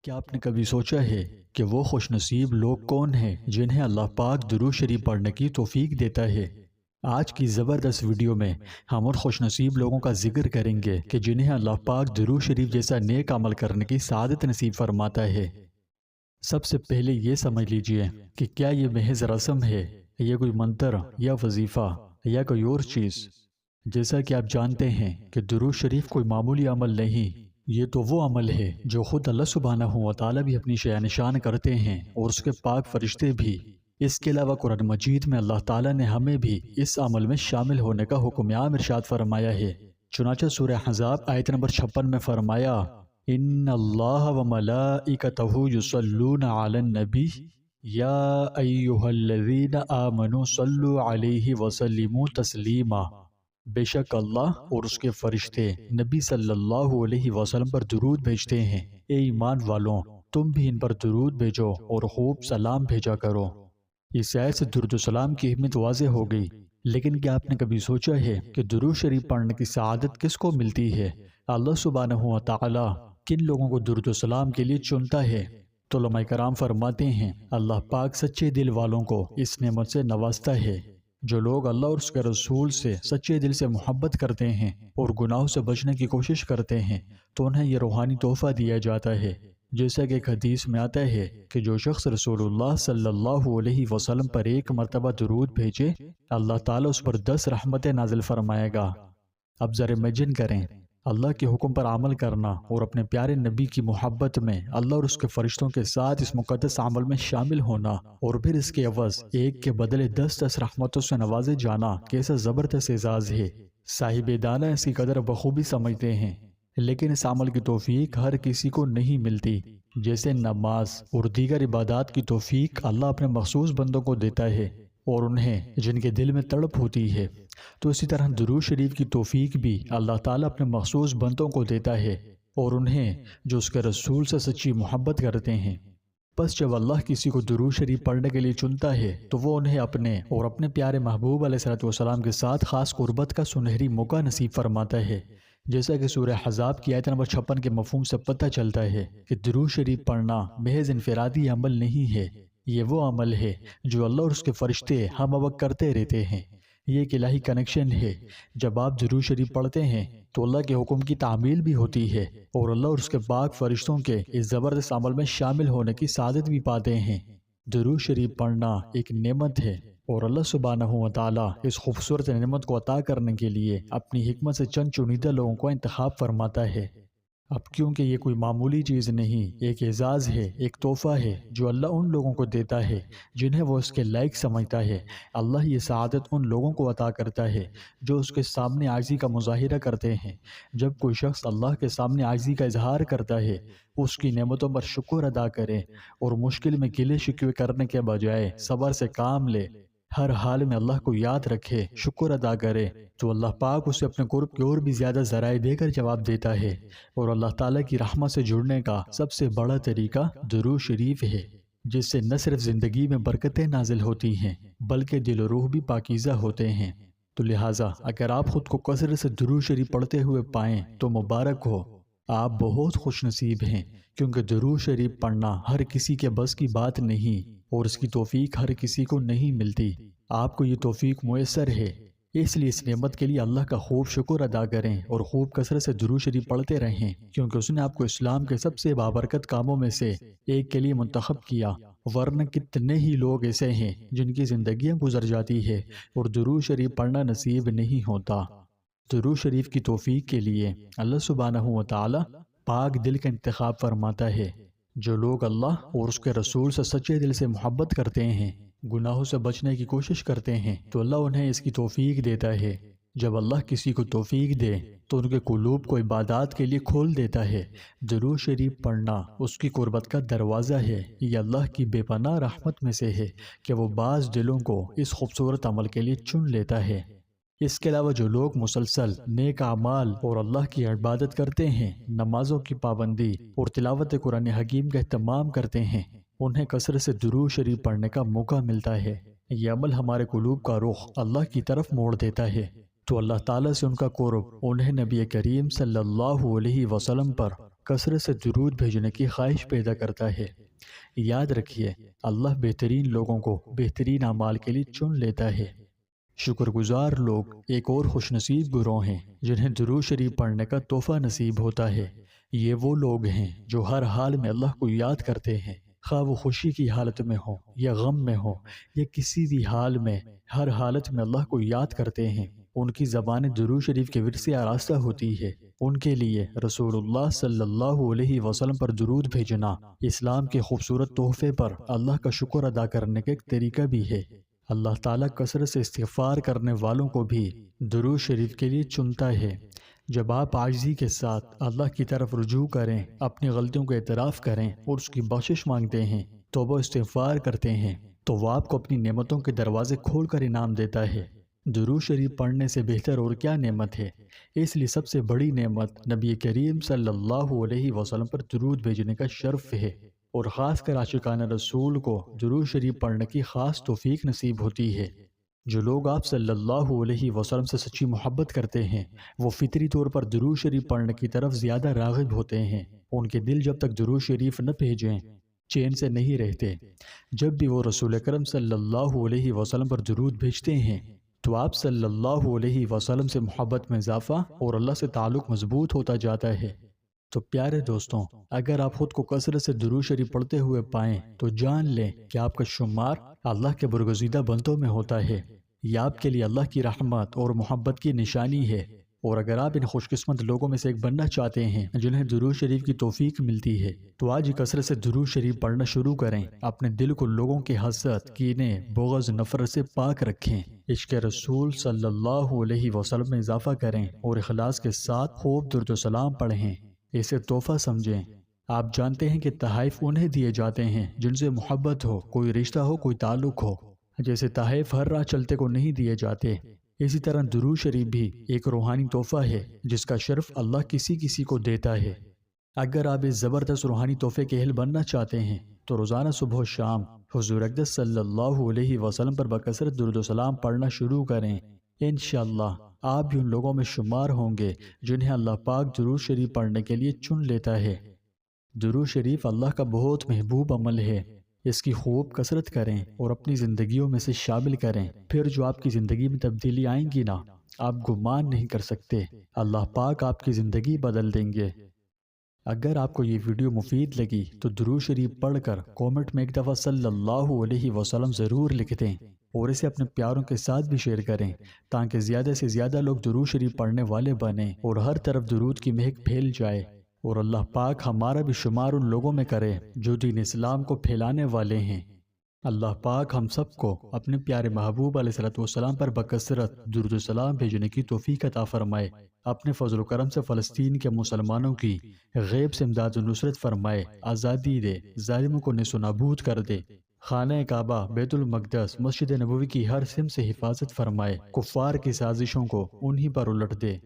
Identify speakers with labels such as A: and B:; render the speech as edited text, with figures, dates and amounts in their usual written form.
A: کیا آپ نے کبھی سوچا ہے کہ وہ خوش نصیب لوگ کون ہیں جنہیں اللہ پاک درود شریف پڑھنے کی توفیق دیتا ہے؟ آج کی زبردست ویڈیو میں ہم ان خوش نصیب لوگوں کا ذکر کریں گے کہ جنہیں اللہ پاک درود شریف جیسا نیک عمل کرنے کی سعادت نصیب فرماتا ہے۔ سب سے پہلے یہ سمجھ لیجئے کہ کیا یہ محض رسم ہے یا کوئی منتر یا وظیفہ یا کوئی اور چیز۔ جیسا کہ آپ جانتے ہیں کہ درود شریف کوئی معمولی عمل نہیں، یہ تو وہ عمل ہے جو خود اللہ سبحانہ و تعالیٰ بھی اپنی شأن نشان کرتے ہیں اور اس کے پاک فرشتے بھی۔ اس کے علاوہ قرآن مجید میں اللہ تعالیٰ نے ہمیں بھی اس عمل میں شامل ہونے کا حکم عام ارشاد فرمایا ہے۔ چنانچہ سورہ احزاب آیت نمبر 56 میں فرمایا، ان اللہ و ملائکتہ یصلون علی النبی یا ایہا الذین آمنوا صلوا علیہ وسلموا تسلیما۔ بے شک اللہ اور اس کے فرشتے نبی صلی اللہ علیہ وسلم پر درود بھیجتے ہیں۔ اے ایمان والوں، تم بھی ان پر درود بھیجو اور خوب سلام بھیجا کرو۔ اس آیت سے درود و سلام کی اہمیت واضح ہو گئی، لیکن کیا آپ نے کبھی سوچا ہے کہ درود شریف پڑھنے کی سعادت کس کو ملتی ہے؟ اللہ سبحانہ و تعالی کن لوگوں کو درود و سلام کے لیے چنتا ہے؟ تو علماء کرام فرماتے ہیں اللہ پاک سچے دل والوں کو اس نعمت سے نوازتا ہے۔ جو لوگ اللہ اور اس کے رسول سے سچے دل سے محبت کرتے ہیں اور گناہوں سے بچنے کی کوشش کرتے ہیں تو انہیں یہ روحانی تحفہ دیا جاتا ہے، جیسا کہ ایک حدیث میں آتا ہے کہ جو شخص رسول اللہ صلی اللہ علیہ وسلم پر ایک مرتبہ درود بھیجے اللہ تعالیٰ اس پر 10 رحمتیں نازل فرمائے گا۔ اب ذرا امیجن کریں اللہ کے حکم پر عمل کرنا اور اپنے پیارے نبی کی محبت میں اللہ اور اس کے فرشتوں کے ساتھ اس مقدس عمل میں شامل ہونا، اور پھر اس کے عوض ایک کے بدلے 10 رحمتوں سے نوازے جانا کیسا زبردست اعزاز ہے۔ صاحب دانہ اس کی قدر بخوبی سمجھتے ہیں، لیکن اس عمل کی توفیق ہر کسی کو نہیں ملتی۔ جیسے نماز اور دیگر عبادات کی توفیق اللہ اپنے مخصوص بندوں کو دیتا ہے اور انہیں جن کے دل میں تڑپ ہوتی ہے، تو اسی طرح درود شریف کی توفیق بھی اللہ تعالیٰ اپنے مخصوص بندوں کو دیتا ہے اور انہیں جو اس کے رسول سے سچی محبت کرتے ہیں۔ پس جب اللہ کسی کو درود شریف پڑھنے کے لیے چنتا ہے تو وہ انہیں اپنے اور اپنے پیارے محبوب علیہ السلام کے ساتھ خاص قربت کا سنہری موقع نصیب فرماتا ہے، جیسا کہ سورہ احزاب کی آیت نمبر 56 کے مفہوم سے پتہ چلتا ہے کہ درود شریف پڑھنا محض انفرادی عمل نہیں ہے، یہ وہ عمل ہے جو اللہ اور اس کے فرشتے ہم وقت کرتے رہتے ہیں۔ یہ ایک الہی کنیکشن ہے۔ جب آپ درود شریف پڑھتے ہیں تو اللہ کے حکم کی تعمیل بھی ہوتی ہے اور اللہ اور اس کے پاک فرشتوں کے اس زبردست عمل میں شامل ہونے کی سعادت بھی پاتے ہیں۔ درود شریف پڑھنا ایک نعمت ہے اور اللہ سبحانہ و تعالیٰ اس خوبصورت نعمت کو عطا کرنے کے لیے اپنی حکمت سے چند چنیدہ لوگوں کو انتخاب فرماتا ہے۔ اب کیونکہ یہ کوئی معمولی چیز نہیں، ایک اعزاز ہے، ایک تحفہ ہے جو اللہ ان لوگوں کو دیتا ہے جنہیں وہ اس کے لائق سمجھتا ہے۔ اللہ یہ سعادت ان لوگوں کو عطا کرتا ہے جو اس کے سامنے عاجزی کا مظاہرہ کرتے ہیں۔ جب کوئی شخص اللہ کے سامنے عاجزی کا اظہار کرتا ہے، اس کی نعمتوں پر شکر ادا کرے اور مشکل میں گلے شکوے کرنے کے بجائے صبر سے کام لے، ہر حال میں اللہ کو یاد رکھے، شکر ادا کرے، تو اللہ پاک اسے اپنے قرب کی اور بھی زیادہ ذرائع دے کر جواب دیتا ہے۔ اور اللہ تعالیٰ کی رحمت سے جڑنے کا سب سے بڑا طریقہ درود شریف ہے، جس سے نہ صرف زندگی میں برکتیں نازل ہوتی ہیں بلکہ دل و روح بھی پاکیزہ ہوتے ہیں۔ تو لہٰذا اگر آپ خود کو کثرت سے درود شریف پڑھتے ہوئے پائیں تو مبارک ہو، آپ بہت خوش نصیب ہیں، کیونکہ درود شریف پڑھنا ہر کسی کے بس کی بات نہیں اور اس کی توفیق ہر کسی کو نہیں ملتی۔ آپ کو یہ توفیق میسر ہے، اس لیے اس نعمت کے لیے اللہ کا خوب شکر ادا کریں اور خوب کثرت سے درود شریف پڑھتے رہیں، کیونکہ اس نے آپ کو اسلام کے سب سے بابرکت کاموں میں سے ایک کے لیے منتخب کیا، ورنہ کتنے ہی لوگ ایسے ہیں جن کی زندگیاں گزر جاتی ہے اور درود شریف پڑھنا نصیب نہیں ہوتا۔ درود شریف کی توفیق کے لیے اللہ سبحانہ و تعالی پاک دل کا انتخاب فرماتا ہے۔ جو لوگ اللہ اور اس کے رسول سے سچے دل سے محبت کرتے ہیں، گناہوں سے بچنے کی کوشش کرتے ہیں، تو اللہ انہیں اس کی توفیق دیتا ہے۔ جب اللہ کسی کو توفیق دے تو ان کے قلوب کو عبادات کے لیے کھول دیتا ہے۔ درود شریف پڑھنا اس کی قربت کا دروازہ ہے۔ یہ اللہ کی بے پناہ رحمت میں سے ہے کہ وہ بعض دلوں کو اس خوبصورت عمل کے لیے چن لیتا ہے۔ اس کے علاوہ جو لوگ مسلسل نیک اعمال اور اللہ کی عبادت کرتے ہیں، نمازوں کی پابندی اور تلاوت قرآن حکیم کا اہتمام کرتے ہیں، انہیں کثرت سے درود شریف پڑھنے کا موقع ملتا ہے۔ یہ عمل ہمارے قلوب کا رخ اللہ کی طرف موڑ دیتا ہے، تو اللہ تعالیٰ سے ان کا قرب انہیں نبی کریم صلی اللہ علیہ وسلم پر کثرت سے درود بھیجنے کی خواہش پیدا کرتا ہے۔ یاد رکھیے، اللہ بہترین لوگوں کو بہترین اعمال کے لیے چن لیتا ہے۔ شکر گزار لوگ ایک اور خوش نصیب گروہ ہیں جنہیں درود شریف پڑھنے کا تحفہ نصیب ہوتا ہے۔ یہ وہ لوگ ہیں جو ہر حال میں اللہ کو یاد کرتے ہیں، خواہ وہ خوشی کی حالت میں ہو یا غم میں ہو یا کسی بھی حال میں، ہر حالت میں اللہ کو یاد کرتے ہیں۔ ان کی زبان درود شریف کے ورثے سے آراستہ ہوتی ہے۔ ان کے لیے رسول اللہ صلی اللہ علیہ وسلم پر درود بھیجنا اسلام کے خوبصورت تحفے پر اللہ کا شکر ادا کرنے کا ایک طریقہ بھی ہے۔ اللہ تعالیٰ کثرت سے استغفار کرنے والوں کو بھی درود شریف کے لیے چنتا ہے۔ جب آپ عاجزی کے ساتھ اللہ کی طرف رجوع کریں، اپنی غلطیوں کا اعتراف کریں اور اس کی بخشش مانگتے ہیں، توبہ استغفار کرتے ہیں، تو وہ آپ کو اپنی نعمتوں کے دروازے کھول کر انعام دیتا ہے۔ درود شریف پڑھنے سے بہتر اور کیا نعمت ہے؟ اس لیے سب سے بڑی نعمت نبی کریم صلی اللہ علیہ وسلم پر درود بھیجنے کا شرف ہے، اور خاص کر عاشقان رسول کو درود شریف پڑھنے کی خاص توفیق نصیب ہوتی ہے۔ جو لوگ آپ صلی اللہ علیہ وسلم سے سچی محبت کرتے ہیں، وہ فطری طور پر درود شریف پڑھنے کی طرف زیادہ راغب ہوتے ہیں۔ ان کے دل جب تک درود شریف نہ بھیجیں چین سے نہیں رہتے۔ جب بھی وہ رسول اکرم صلی اللہ علیہ وسلم پر درود بھیجتے ہیں تو آپ صلی اللہ علیہ وسلم سے محبت میں اضافہ اور اللہ سے تعلق مضبوط ہوتا جاتا ہے۔ تو پیارے دوستوں، اگر آپ خود کو کثرت سے درود شریف پڑھتے ہوئے پائیں تو جان لیں کہ آپ کا شمار اللہ کے برگزیدہ بندوں میں ہوتا ہے۔ یہ آپ کے لیے اللہ کی رحمت اور محبت کی نشانی ہے۔ اور اگر آپ ان خوش قسمت لوگوں میں سے ایک بننا چاہتے ہیں جنہیں درود شریف کی توفیق ملتی ہے، تو آج ہی کثرت سے درود شریف پڑھنا شروع کریں۔ اپنے دل کو لوگوں کے حسد، کینے، بغض، نفرت سے پاک رکھیں۔ عشق رسول صلی اللہ علیہ وسلم میں اضافہ کریں اور اخلاص کے ساتھ خوب درود و سلام پڑھیں۔ اسے تحفہ سمجھیں۔ آپ جانتے ہیں کہ تحائف انہیں دیے جاتے ہیں جن سے محبت ہو، کوئی رشتہ ہو، کوئی تعلق ہو۔ جیسے تحائف ہر راہ چلتے کو نہیں دیے جاتے، اسی طرح درود شریف بھی ایک روحانی تحفہ ہے جس کا شرف اللہ کسی کسی کو دیتا ہے۔ اگر آپ اس زبردست روحانی تحفے کے اہل بننا چاہتے ہیں تو روزانہ صبح و شام حضور اقدس صلی اللہ علیہ وسلم پر بکثرت درود و سلام پڑھنا شروع کریں۔ انشاءاللہ آپ بھی ان لوگوں میں شمار ہوں گے جنہیں اللہ پاک درود شریف پڑھنے کے لیے چن لیتا ہے۔ درود شریف اللہ کا بہت محبوب عمل ہے۔ اس کی خوب کثرت کریں اور اپنی زندگیوں میں سے شامل کریں۔ پھر جو آپ کی زندگی میں تبدیلی آئیں گی نا، آپ گمان نہیں کر سکتے، اللہ پاک آپ کی زندگی بدل دیں گے۔ اگر آپ کو یہ ویڈیو مفید لگی تو درود شریف پڑھ کر کومنٹ میں ایک دفعہ صلی اللہ علیہ وسلم ضرور لکھ دیں، اور اسے اپنے پیاروں کے ساتھ بھی شیئر کریں تاکہ زیادہ سے زیادہ لوگ درود شریف پڑھنے والے بنیں اور ہر طرف درود کی مہک پھیل جائے، اور اللہ پاک ہمارا بھی شمار ان لوگوں میں کرے جو دین اسلام کو پھیلانے والے ہیں۔ اللہ پاک ہم سب کو اپنے پیارے محبوب علیہ الصلوۃ والسلام پر بکثرت درود و سلام بھیجنے کی توفیق عطا فرمائے۔ اپنے فضل و کرم سے فلسطین کے مسلمانوں کی غیب سے امداد و نصرت فرمائے، آزادی دے، ظالموں کو نیست و نابود کر دے۔ خانہ کعبہ، بیت المقدس، مسجد نبوی کی ہر سمت سے حفاظت فرمائے، کفار کی سازشوں کو انہی پر الٹ دے۔